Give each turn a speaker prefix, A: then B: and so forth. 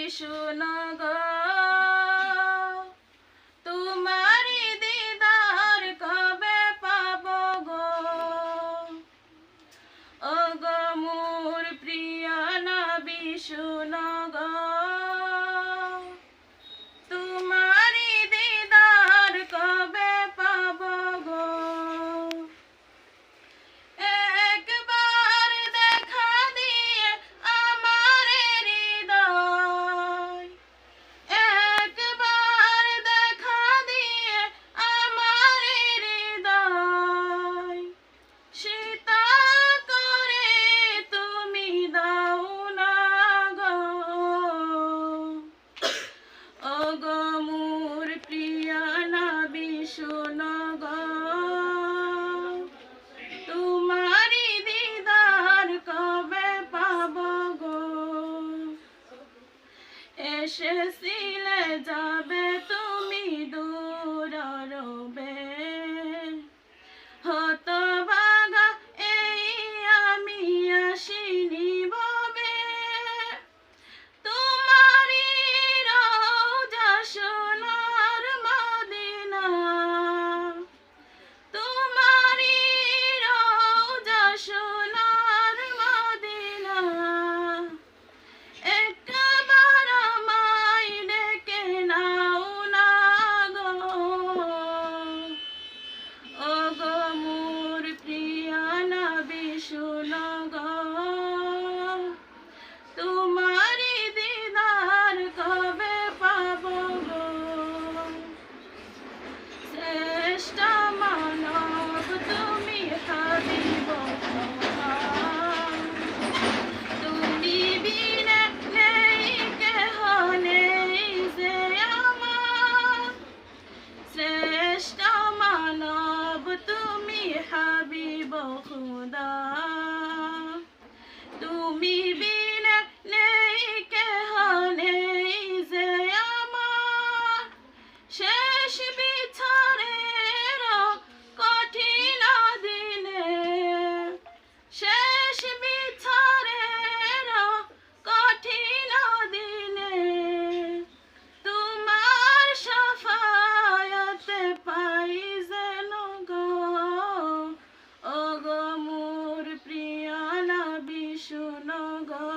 A: শোনো গো তোমারি দিদার কবে পাবো গো ও গো মোর প্রিয় নবী শোনো গো তোমারি দিদার কবে পাবো গো একবার দেখা দিয়ে আমার হৃদয় একবার দেখা দিয়ে আমার হৃদয় শীতল করে তুমি দাও না গো ও গো মোর প্রিয় নবী শোনো গো তোমারি দিদার কবে পাবো গো এসেছিলে যাবে তুমি দূর রবে হতো বাগা এই আমি আসিনি ববে তোমারি রওজা সোনার মদিনা তোমারি রওজা সোনার মদিনা একবার আমায় ডেকে নাও না গো ও গো মোর প্রিয় নবী শোনো গো তোমারি দিদার কবে পাবো গো শ্রেষ্ঠ মানব তুমি হাবিব খোদা তুমি বিনে নেই কেহ নেই যে আমার শ্রেষ্ঠ মানব তুমি হাবিব খোদা তুমি বিনে নেই কেহ নেই যে আমার শেষ বিচারের কঠিন দিনে শেষ বিচারের কঠিন দিনে তোমার শাফায়াতে পাই যেন গো ও গো মোর প্রিয় নবী শোনো গো